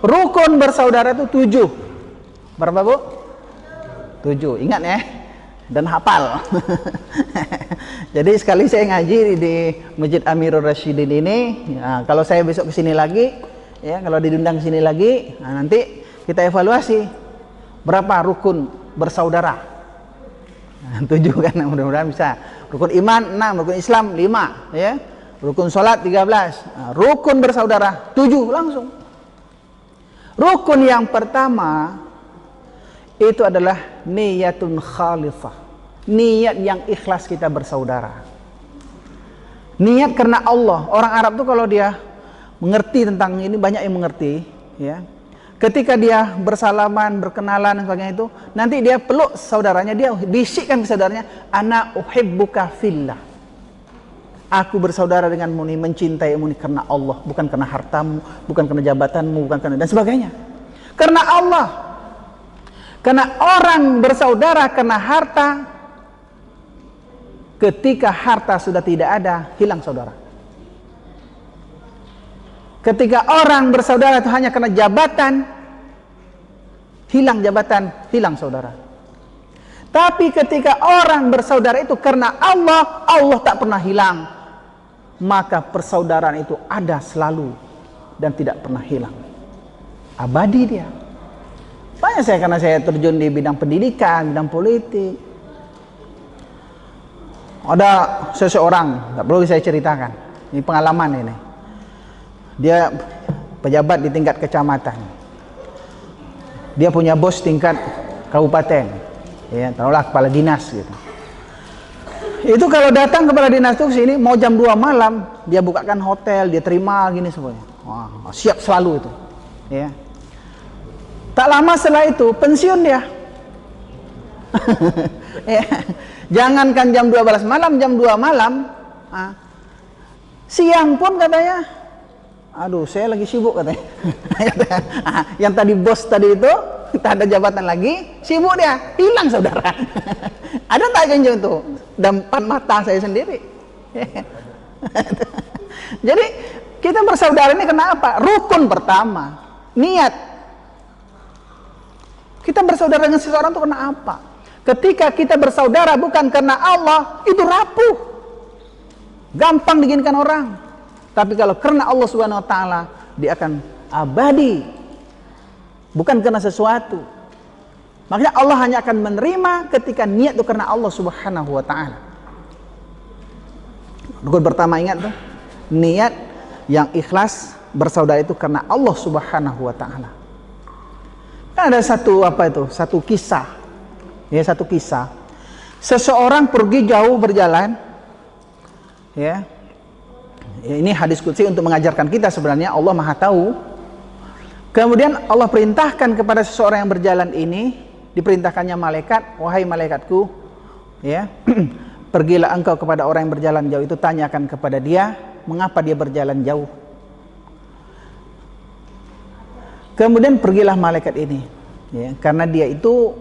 Rukun bersaudara itu 7. Berapa, Bu? 7. Ingat ya. Dan hafal. Jadi sekali saya ngaji di Masjid Amirul Rasyidin ini, ya, kalau saya besok kesini lagi, ya, kalau diundang kesini lagi, nah, nanti kita evaluasi berapa rukun bersaudara. Nah, 7 kan, mudah-mudahan bisa. Rukun iman 6, rukun Islam 5, ya. Rukun sholat 13. Nah, rukun bersaudara 7 langsung. Rukun yang pertama itu adalah niyatun khalifah. Niat yang ikhlas kita bersaudara. Niat karena Allah. Orang Arab tuh kalau dia mengerti tentang ini, banyak yang mengerti, ya. Ketika dia bersalaman, berkenalan dan sebagainya itu, nanti dia peluk saudaranya, dia bisikkan ke saudaranya, ana uhibbuka fillah. Aku bersaudara denganmu nih, mencintaimu nih karena Allah, bukan karena hartamu, bukan karena jabatanmu, bukan karena dan sebagainya. Karena Allah. Karena orang bersaudara karena harta, ketika harta sudah tidak ada, hilang saudara. Ketika orang bersaudara itu hanya karena jabatan, hilang jabatan, hilang saudara. Tapi ketika orang bersaudara itu karena Allah, Allah tak pernah hilang. Maka persaudaraan itu ada selalu dan tidak pernah hilang. Abadi dia. Banyak saya, karena saya terjun di bidang pendidikan, bidang politik. Ada seseorang, tak perlu saya ceritakan, ini pengalaman ini. Dia pejabat di tingkat kecamatan. Dia punya bos tingkat kabupaten, ya, taruhlah kepala dinas gitu. Itu kalau datang kepala dinas itu sini mau jam 2 malam, dia bukakan hotel, dia terima gini semuanya. Wah, siap selalu itu, ya. Tak lama setelah itu pensiun dia. Ya. Jangankan jam 12 malam, jam 2 malam, siang pun katanya, aduh saya lagi sibuk katanya. Yang tadi bos tadi itu, tak ada jabatan lagi, sibuk dia, hilang saudara. Ada tak janji itu? Dan depan mata saya sendiri. Jadi kita bersaudara ini kenapa? Rukun pertama, niat. Kita bersaudara dengan seseorang itu karena apa? Ketika kita bersaudara bukan karena Allah, itu rapuh, gampang diinginkan orang. Tapi kalau karena Allah Subhanahu Wa Taala, dia akan abadi, bukan karena sesuatu. Makanya Allah hanya akan menerima ketika niat itu karena Allah Subhanahu Wa Taala. Rukun pertama ingat tuh, niat yang ikhlas bersaudara itu karena Allah Subhanahu Wa Taala. Kan ada satu kisah, ya, satu kisah. Seseorang pergi jauh berjalan, ya. Ini hadis qudsi untuk mengajarkan kita sebenarnya Allah Maha Tahu. Kemudian Allah perintahkan kepada seseorang yang berjalan ini, diperintahkannya malaikat, wahai malaikatku, ya, pergilah engkau kepada orang yang berjalan jauh itu, tanyakan kepada dia mengapa dia berjalan jauh. Kemudian pergilah malaikat ini, ya, karena dia itu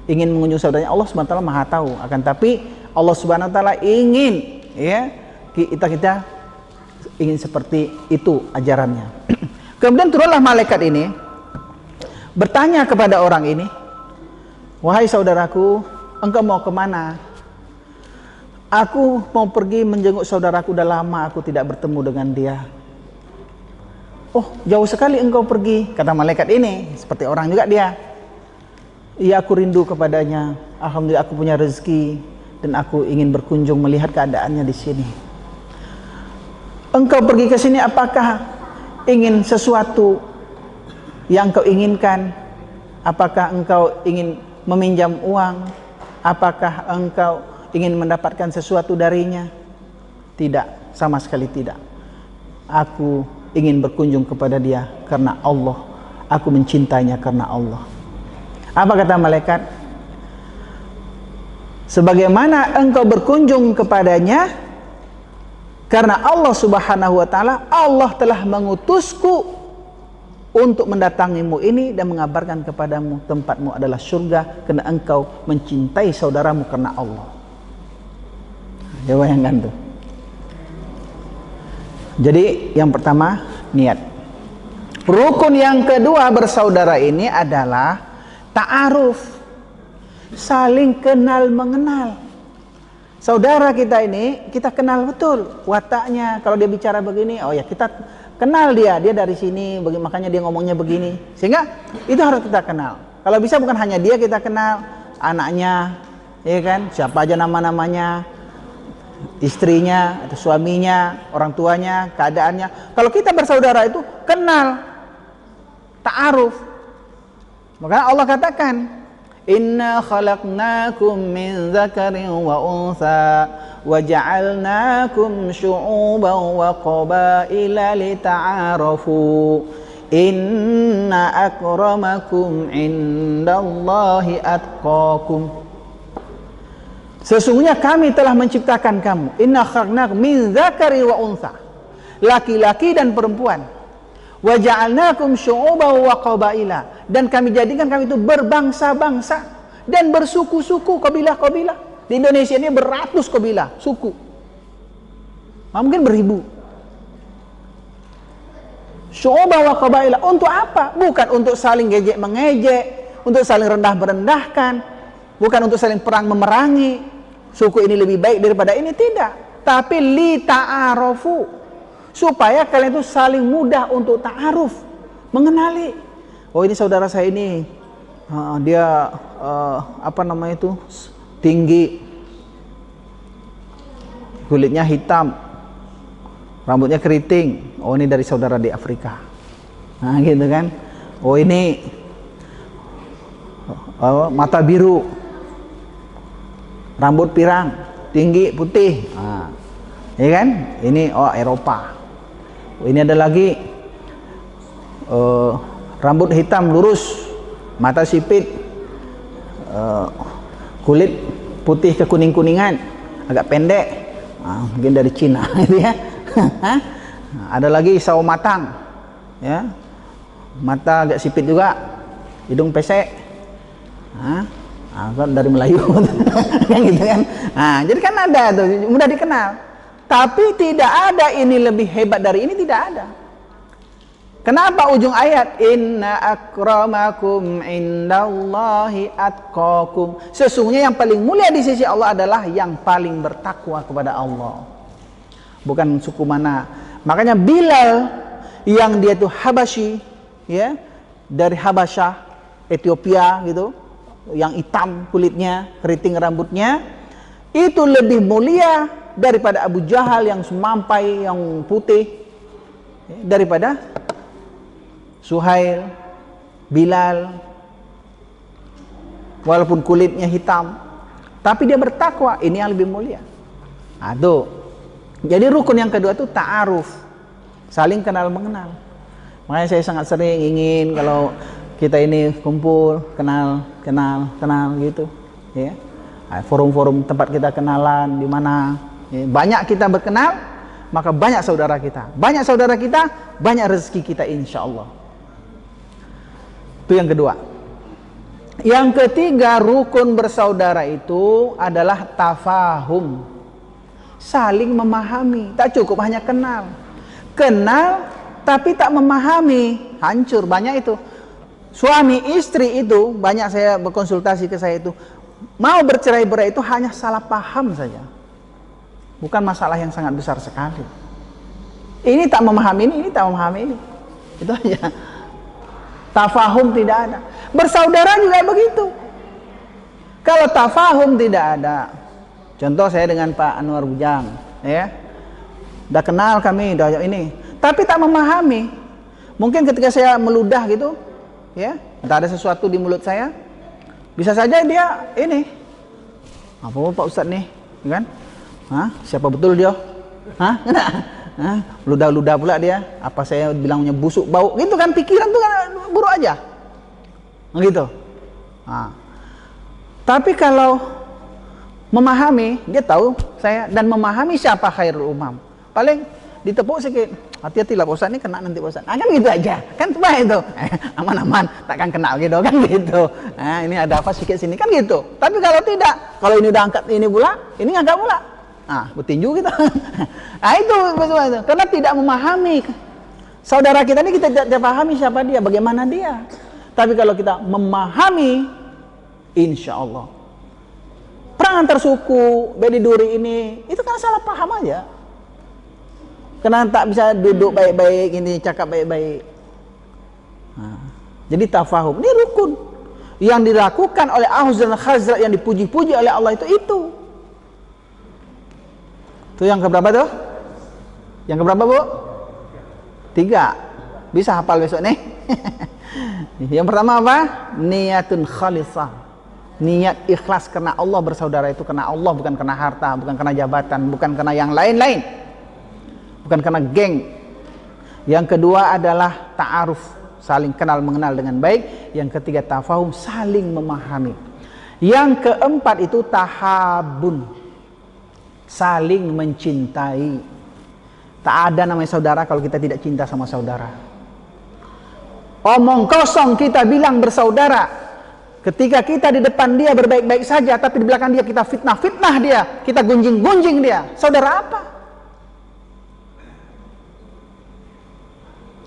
ingin mengunjungi saudaranya. Allah Subhanahu Wa Taala Maha Tahu, akan tapi Allah Subhanahu Wa Taala ingin, ya, kita ingin seperti itu ajarannya. Kemudian turunlah malaikat ini bertanya kepada orang ini, wahai saudaraku, engkau mau kemana? Aku mau pergi menjenguk saudaraku, udah lama aku tidak bertemu dengan dia. Oh, jauh sekali engkau pergi, kata malaikat ini, seperti orang juga dia. Iya, aku rindu kepadanya. Alhamdulillah aku punya rezeki dan aku ingin berkunjung melihat keadaannya di sini. Engkau pergi ke sini apakah ingin sesuatu yang kau inginkan? Apakah engkau ingin meminjam uang? Apakah engkau ingin mendapatkan sesuatu darinya? Tidak, sama sekali tidak. Aku ingin berkunjung kepada dia karena Allah. Aku mencintainya karena Allah. Apa kata malaikat? Sebagaimana engkau berkunjung kepadanya karena Allah Subhanahu Wa Taala, Allah telah mengutusku untuk mendatangimu ini dan mengabarkan kepadamu tempatmu adalah surga karena engkau mencintai saudaramu karena Allah. Ya, bayangkan tuh. Jadi yang pertama niat. Rukun yang kedua bersaudara ini adalah ta'aruf, saling kenal mengenal. Saudara kita ini kita kenal betul wataknya. Kalau dia bicara begini, oh ya kita kenal dia dari sini, makanya dia ngomongnya begini. Sehingga itu harus kita kenal. Kalau bisa bukan hanya dia kita kenal, anaknya, ya kan, siapa aja nama-namanya, istrinya atau suaminya, orang tuanya, keadaannya. Kalau kita bersaudara itu kenal, ta'aruf. Maka Allah katakan, inna khalaqnakum min dzakarin wa untha wa ja'alnakum syu'uban wa qabaila lita'arafu inna akramakum indallahi atqakum. Sesungguhnya kami telah menciptakan kamu, inna khalaqnakum min dzakarin wa untha, laki-laki dan perempuan, wa ja'alnakum syu'uban wa qabaila, dan kami jadikan kami itu berbangsa-bangsa dan bersuku-suku, kabilah-kabilah. Di Indonesia ini beratus kabilah, suku. Mungkin beribu. Syu'uban wa qabaila, untuk apa? Bukan untuk saling ngejek-mengejek, untuk saling rendah-merendahkan, bukan untuk saling perang memerangi. Suku ini lebih baik daripada ini, tidak. Tapi li ta'arofu, supaya kalian itu saling mudah untuk ta'aruf, mengenali. Oh ini saudara saya ini, dia apa namanya itu, tinggi, kulitnya hitam, rambutnya keriting. Oh ini dari saudara di Afrika. Nah gitu kan. Oh ini mata biru, rambut pirang, tinggi, putih. Nah, ya kan? Ini Eropa. Ini ada lagi rambut hitam lurus, mata sipit, kulit putih ke kuning-kuningan, agak pendek, mungkin dari Cina gitu ya. Ada lagi sawo matang, ya, mata agak sipit juga, hidung pesek, kan dari Melayu, kan gitu kan. Jadi kan ada tuh, mudah dikenal. Tapi tidak ada ini lebih hebat dari ini, tidak ada. Kenapa ujung ayat inna akramakum indallahi atqakum? Sesungguhnya yang paling mulia di sisi Allah adalah yang paling bertakwa kepada Allah. Bukan suku mana. Makanya Bilal yang dia itu Habasyi, ya, dari Habasyah, Ethiopia gitu, yang hitam kulitnya, keriting rambutnya, itu lebih mulia daripada Abu Jahal yang semampai, yang putih, ya, daripada Suhail, Bilal, walaupun kulitnya hitam, tapi dia bertakwa, ini yang lebih mulia. Aduh, jadi rukun yang kedua itu ta'aruf, saling kenal mengenal. Makanya saya sangat sering ingin kalau kita ini kumpul, kenal gitu, ya. Forum-forum tempat kita kenalan di mana, ya, banyak kita berkenal, maka banyak saudara kita. Banyak saudara kita, banyak rezeki kita insya Allah. Itu yang kedua. Yang ketiga, rukun bersaudara itu adalah tafahum, saling memahami. Tak cukup hanya kenal. Kenal tapi tak memahami, hancur. Banyak itu. Suami istri itu, banyak saya berkonsultasi ke saya itu, mau bercerai-berai itu hanya salah paham saja. Bukan masalah yang sangat besar sekali. Ini tak memahami ini tak memahami ini. Itu aja. Tafahum tidak ada. Bersaudara juga begitu. Kalau tafahum tidak ada, contoh saya dengan Pak Anwar Bujang, ya, udah kenal kami, udah ini, tapi tak memahami. Mungkin ketika saya meludah gitu, ya, entah ada sesuatu di mulut saya, bisa saja dia ini, apa Pak Ustadz nih, kan? Siapa betul dia? Ludah-ludah pula dia. Apa saya bilangnya busuk bau? Gitu kan, pikiran tuh kan buruk aja. Gitu. Tapi kalau memahami, dia tahu saya, dan memahami siapa khairul umam. Paling ditepuk sedikit. Hati-hatilah Pak Ustadz ini kena nanti Pak Ustadz. Kan gitu aja. Kan baik itu. Aman-aman, takkan kena gitu kan gitu. Ini ada apa sedikit sini kan gitu. Tapi kalau tidak, kalau ini udah angkat ini pula, ini angkat pula. Bertinju gitu. Itu karena tidak memahami. Saudara kita ini kita tidak pahami siapa dia, bagaimana dia. Tapi kalau kita memahami, insya Allah. Perang antar suku, beda duri ini, itu kan salah paham aja. Karena tak bisa duduk baik-baik, ini cakap baik-baik. Nah, jadi tafahum, ini rukun. Yang dilakukan oleh Aus dan Khazraj yang dipuji-puji oleh Allah itu. Itu yang keberapa tuh? Yang keberapa, Bu? 3. Bisa hafal besok nih. Yang pertama apa? Niyatun khalisah. Niat ikhlas karena Allah, bersaudara itu karena Allah, bukan karena harta, bukan karena jabatan, bukan karena yang lain-lain, bukan karena geng. Yang kedua adalah ta'aruf, saling kenal mengenal dengan baik. Yang ketiga tafahum, saling memahami. Yang keempat itu tahabun, saling mencintai. Tak ada namanya saudara kalau kita tidak cinta sama saudara. Omong kosong kita bilang bersaudara ketika kita di depan dia berbaik-baik saja, tapi di belakang dia kita fitnah dia, kita gunjing dia. Saudara apa?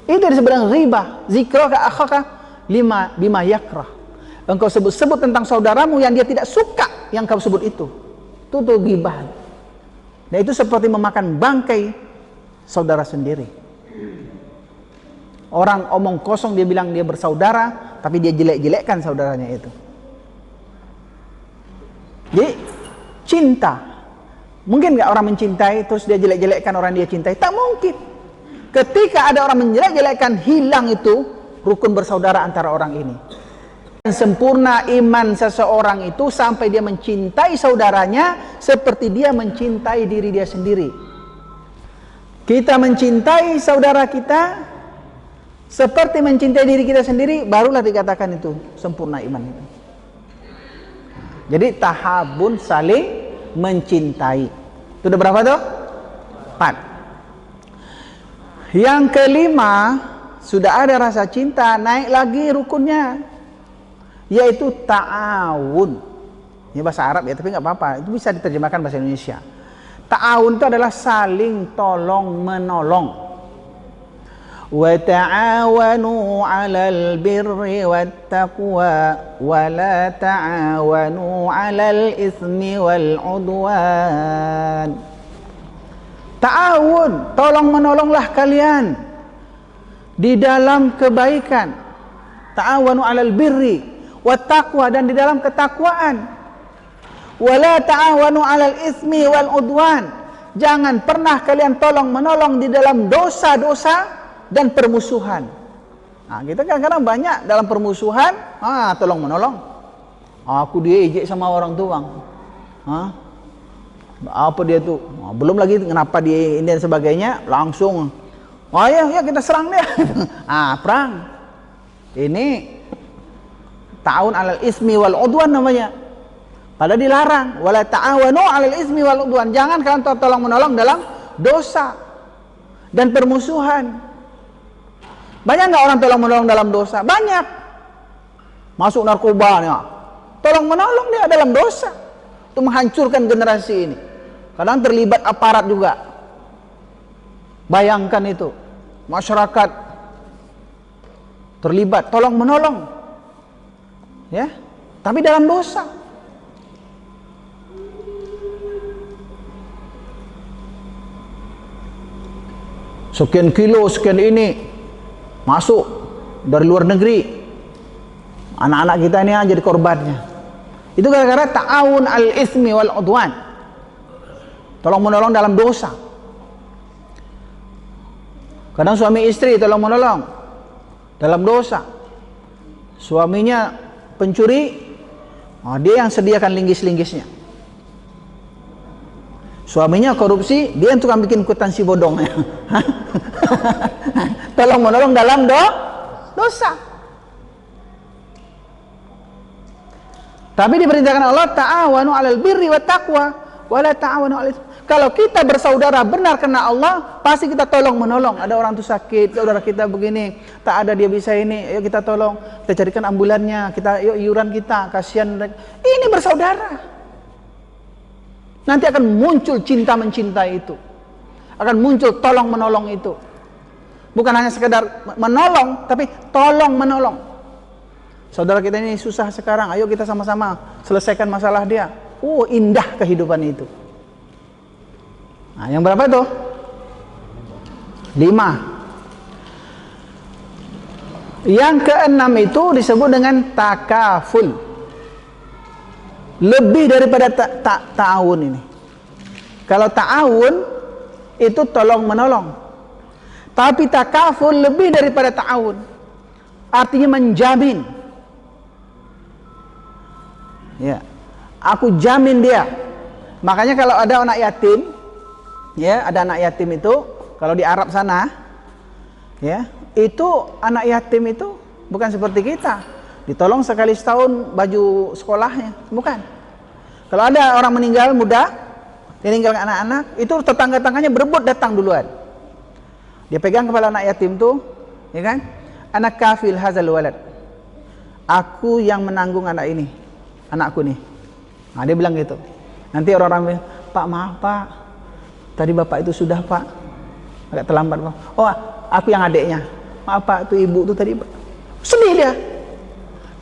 Itu disebut dengan riba. Zikraka akhaka bima yakrah. Engkau sebut-sebut tentang saudaramu yang dia tidak suka yang kau sebut itu. Itu tuh ghibah. Dan itu seperti memakan bangkai saudara sendiri. Orang omong kosong dia bilang dia bersaudara, tapi dia jelek-jelekkan saudaranya itu. Jadi cinta, mungkin nggak orang mencintai terus dia jelek-jelekkan orang dia cintai? Tak mungkin. Ketika ada orang menjelek-jelekkan, hilang itu rukun bersaudara antara orang ini. Sempurna iman seseorang itu sampai dia mencintai saudaranya seperti dia mencintai diri dia sendiri. Kita mencintai saudara kita seperti mencintai diri kita sendiri, barulah dikatakan itu sempurna iman itu. Jadi tahabun, saling mencintai. Itu udah berapa tuh? 4. Yang kelima, sudah ada rasa cinta, naik lagi rukunnya, yaitu ta'awun. Ini bahasa Arab ya, tapi nggak apa-apa, itu bisa diterjemahkan bahasa Indonesia. Ta'awun itu adalah saling tolong menolong. Wa ta'awanu 'alal birri wat taqwa wa la ta'awanu 'alal ismi wal 'udwan. Ta'awun, tolong menolonglah kalian di dalam kebaikan. Ta'awanu 'alal birri wat taqwa, dan di dalam ketakwaan. Wala ta'awanu 'alal ismi wal 'udwan. Jangan pernah kalian tolong menolong di dalam dosa-dosa dan permusuhan. Nah, kita kadang-kadang banyak dalam permusuhan, tolong menolong. Aku diejek sama orang tua. Apa dia tuh? Belum lagi kenapa dia ini dan sebagainya, langsung ya kita serang dia. Perang. Ini ta'awun 'alal ismi wal 'udwan namanya. Padahal dilarang, wala ta'awanu 'alal ismi wal 'udwan. Jangan kalian tolong menolong dalam dosa dan permusuhan. Banyak nggak orang tolong menolong dalam dosa? Banyak. Masuk narkoba nih, tolong menolong dia dalam dosa. Itu menghancurkan generasi ini. Kadang terlibat aparat juga. Bayangkan itu, masyarakat terlibat tolong menolong, ya, tapi dalam dosa. Sekian kilo, sekian ini masuk dari luar negeri, anak-anak kita ini jadi korbannya. Itu gara-gara ta'awun al-ismi wal 'udwan, tolong menolong dalam dosa. Kadang suami istri tolong menolong dalam dosa. Suaminya pencuri, dia yang sediakan linggis-linggisnya. Suaminya korupsi, dia yang tukang bikin kwitansi bodong. Tolong menolong dalam dosa. Tapi diperintahkan Allah, ta'awanu 'alal birri wat taqwa wa la ta'awanu 'alal. Kalau kita bersaudara benar karena Allah, pasti kita tolong menolong. Ada orang tuh sakit, saudara kita begini, tak ada dia bisa ini, ayo kita tolong, kita carikan ambulannya, kita yuk iuran kita, kasihan. Ini bersaudara. Nanti akan muncul cinta mencintai itu, akan muncul tolong menolong itu. Bukan hanya sekedar menolong, tapi tolong menolong. Saudara kita ini susah sekarang, ayo kita sama-sama selesaikan masalah dia. Oh, indah kehidupan itu. Nah, yang berapa itu? 5. Yang keenam itu disebut dengan takaful. Lebih daripada ta'awun ini. Kalau ta'awun itu tolong menolong. Tapi takaful lebih daripada ta'awun. Artinya menjamin. Ya. Aku jamin dia. Makanya kalau ada anak yatim, ya, ada anak yatim itu kalau di Arab sana, ya, itu anak yatim itu bukan seperti kita. Ditolong sekali setahun baju sekolahnya, bukan. Kalau ada orang meninggal muda, meninggalkan anak-anak, itu tetangga-tangganya berebut datang duluan. Dia pegang kepala anak yatim tuh, ya kan? Anak kafil hazal walad. Aku yang menanggung anak ini, anakku nih. Nah, dia bilang gitu. Nanti orang-orang bilang, Pak maaf Pak, tadi Bapak itu sudah Pak, agak terlambat Pak. Oh, aku yang adiknya. Maaf Pak, itu ibu itu tadi. Sedih dia.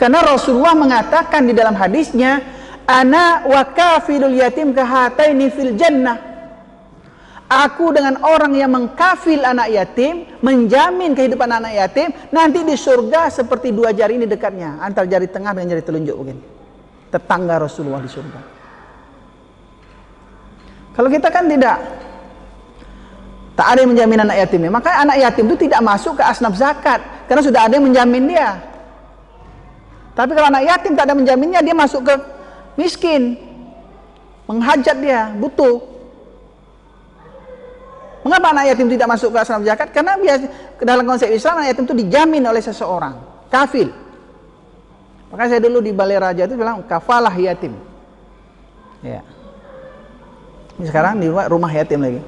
Karena Rasulullah mengatakan di dalam hadisnya, ana wa kafilul yatim kahataini fil jannah. Aku dengan orang yang mengkafil anak yatim, menjamin kehidupan anak yatim, nanti di surga seperti dua jari ini dekatnya, antara jari tengah dengan jari telunjuk mungkin. Tetangga Rasulullah di surga. Kalau kita kan tidak, tak ada yang menjamin anak yatimnya. Maka anak yatim itu tidak masuk ke asnaf zakat, karena sudah ada yang menjamin dia. Tapi kalau anak yatim tak ada menjaminnya, dia masuk ke miskin, menghajat dia, butuh. Mengapa anak yatim tidak masuk ke asnaf zakat? Karena biasa dalam konsep Islam anak yatim itu dijamin oleh seseorang, kafil. Maka saya dulu di Balai Raja itu bilang kafalah yatim. Ya. Ini sekarang di rumah yatim lagi.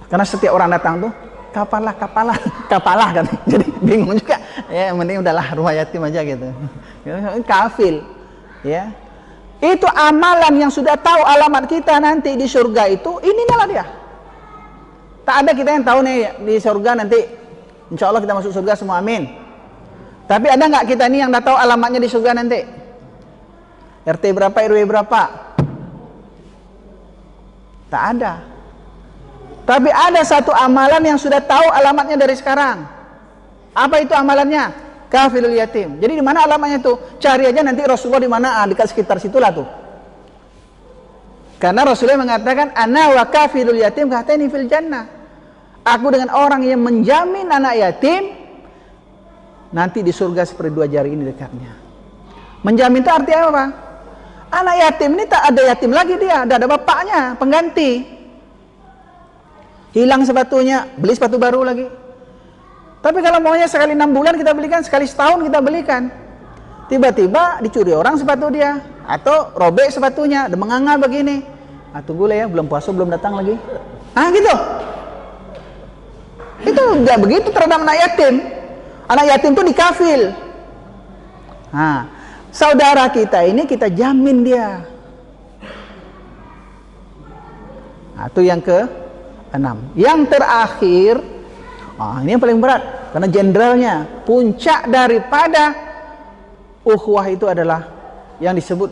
Karena setiap orang datang tuh kapalah kan. Jadi bingung juga. Ya, mending udahlah rumah yatim aja gitu. Kafil. Ya. Itu amalan yang sudah tahu alamat kita nanti di surga itu, inilah dia. Tak ada kita yang tahu nih di surga nanti insya Allah kita masuk surga semua, amin. Tapi ada nggak kita nih yang udah tahu alamatnya di surga nanti? RT berapa, RW berapa? Tak ada. Tapi ada satu amalan yang sudah tahu alamatnya dari sekarang. Apa itu amalannya? Kafilul yatim. Jadi di mana alamatnya itu? Cari aja nanti Rasulullah di mana, dekat sekitar situlah tuh. Karena Rasulullah mengatakan ana wa kafilul yatim kahataini fil jannah. Aku dengan orang yang menjamin anak yatim nanti di surga seperti dua jari ini dekatnya. Menjamin itu artinya apa? Anak yatim ini tak ada yatim lagi dia, ada bapaknya, pengganti. Hilang sepatunya, beli sepatu baru lagi. Tapi kalau maunya sekali 6 bulan kita belikan, sekali setahun kita belikan. Tiba-tiba dicuri orang sepatu dia, atau robek sepatunya, ada menganga begini. Ah, tunggu lah ya, belum puasa belum datang lagi. Ah gitu. Itu tidak begitu terhadap anak yatim. Anak yatim itu dikafil. Nah, saudara kita ini kita jamin dia. Nah, itu yang ke-6. Yang terakhir, ini yang paling berat karena jenderalnya, puncak daripada ukhuwah itu adalah yang disebut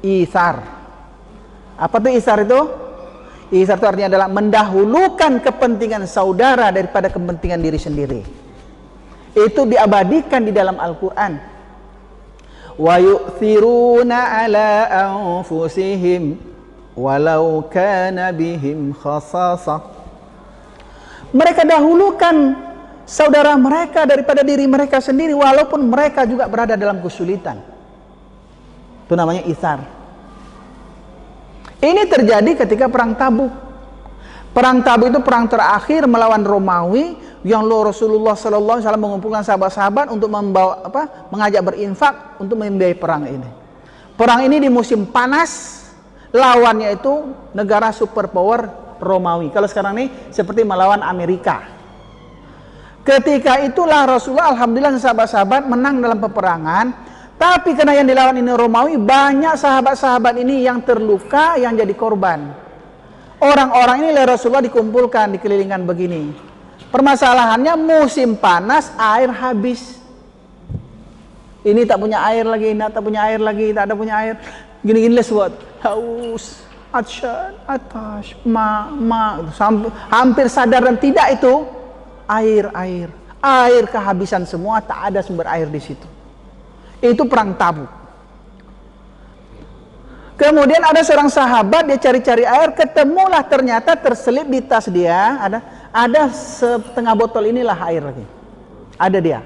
isar. Apa tuh isar itu? Isar itu artinya adalah mendahulukan kepentingan saudara daripada kepentingan diri sendiri. Itu diabadikan di dalam Al-Quran. Wa yu'thiruna ala anfusihim walau kana bihim khasasah. Mereka dahulukan saudara mereka daripada diri mereka sendiri walaupun mereka juga berada dalam kesulitan. Itu namanya isar. Ini terjadi ketika perang Tabuk. Perang Tabuk itu perang terakhir melawan Romawi yang Rasulullah SAW mengumpulkan sahabat-sahabat untuk membawa mengajak berinfak untuk membiayai perang ini. Perang ini di musim panas, lawannya itu negara superpower Romawi. Kalau sekarang ini seperti melawan Amerika. Ketika itulah Rasulullah alhamdulillah sahabat-sahabat menang dalam peperangan. Tapi karena yang dilawan ini Romawi, banyak sahabat-sahabat ini yang terluka, yang jadi korban. Orang-orang ini oleh Rasulullah dikumpulkan, dikelilingkan begini. Permasalahannya musim panas air habis. Ini tak punya air lagi, ini tak punya air lagi, tak ada punya air. Gini-gini leswat, haus, atsyan, atash, hampir sadar dan tidak itu air kehabisan semua, tak ada sumber air di situ. Itu perang Tabuk. Kemudian ada seorang sahabat, dia cari-cari air, ketemulah ternyata terselip di tas dia ada setengah botol inilah air lagi. Ada dia.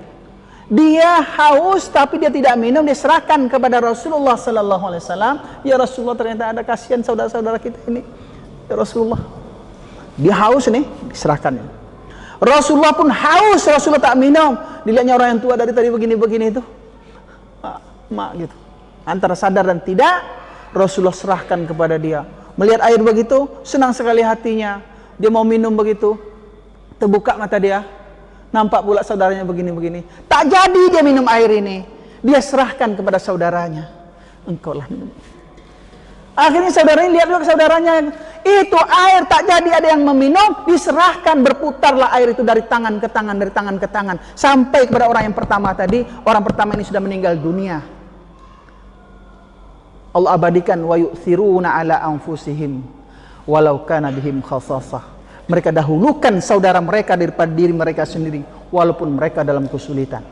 Dia haus tapi dia tidak minum, dia serahkan kepada Rasulullah sallallahu alaihi wasallam. Ya Rasulullah, ternyata ada kasihan saudara-saudara kita ini. Ya Rasulullah. Dia haus nih, diserahkannya. Rasulullah pun haus, Rasulullah tak minum. Dilihatnya orang yang tua dari tadi begini-begini itu. Mak gitu. Antara sadar dan tidak, Rasulullah serahkan kepada dia. Melihat air begitu, senang sekali hatinya. Dia mau minum begitu. Terbuka mata dia. Nampak pula saudaranya begini-begini. Tak jadi dia minum air ini. Dia serahkan kepada saudaranya. Engkau lah minum. Akhirnya saudaranya lihat juga ke saudaranya. Itu air tak jadi ada yang meminum. Diserahkan, berputarlah air itu dari tangan ke tangan, dari tangan ke tangan. Sampai kepada orang yang pertama tadi. Orang pertama ini sudah meninggal dunia. Allah abadikan. Wa yu'thiruna ala anfusihim walau kana bihim khasasah. Mereka dahulukan saudara mereka daripada diri mereka sendiri, walaupun mereka dalam kesulitan.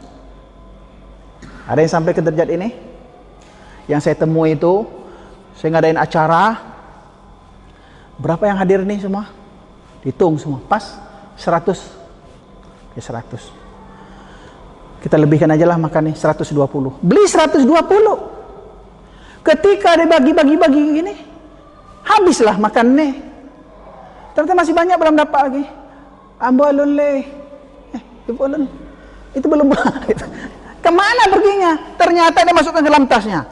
Ada yang sampai ke derajat ini? Yang saya temui itu, saya ngadain acara. Berapa yang hadir nih semua? Hitung semua, pas 100. Ya 100. Kita lebihkan aja lah makan nih, 120. Beli 120. Ketika dibagi-bagi gini, habislah makan nih. Ternyata masih banyak belum dapat lagi. Ambo alun le. Ibu alun. Itu belum. Kemana perginya? Ternyata dia masukkan ke dalam tasnya.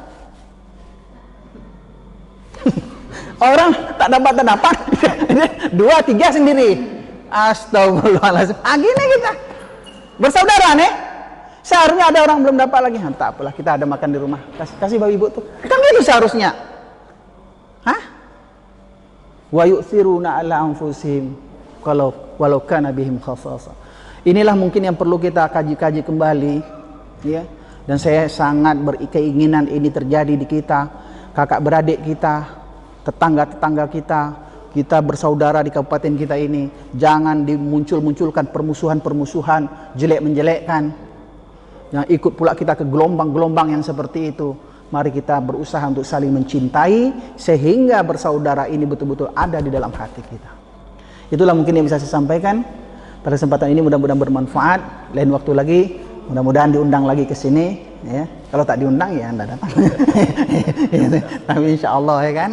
Orang tak dapat. 2, 3 sendiri. Astagfirullahaladzim. Gini kita. Bersaudara nih. Seharusnya ada orang belum dapat lagi. Tak apalah, kita ada makan di rumah. Kasih bawa ibu tuh. Kan itu seharusnya. Hah? Wa yu'thiruna ala anfusihim walau kana bihim khasasa. Inilah mungkin yang perlu kita kaji-kaji kembali, ya. Dan saya sangat berkeinginan ini terjadi di kita, kakak beradik kita, tetangga-tetangga kita bersaudara di kabupaten kita ini. Jangan dimuncul-munculkan permusuhan-permusuhan, jelek-menjelekkan. Yang ikut pula kita ke gelombang-gelombang yang seperti itu. Mari kita berusaha untuk saling mencintai sehingga bersaudara ini betul-betul ada di dalam hati kita. Itulah mungkin yang bisa saya sampaikan pada kesempatan ini, mudah-mudahan bermanfaat. Lain waktu lagi mudah-mudahan diundang lagi ke sini, ya. Kalau tak diundang ya Anda datang. Tapi insya Allah, ya kan.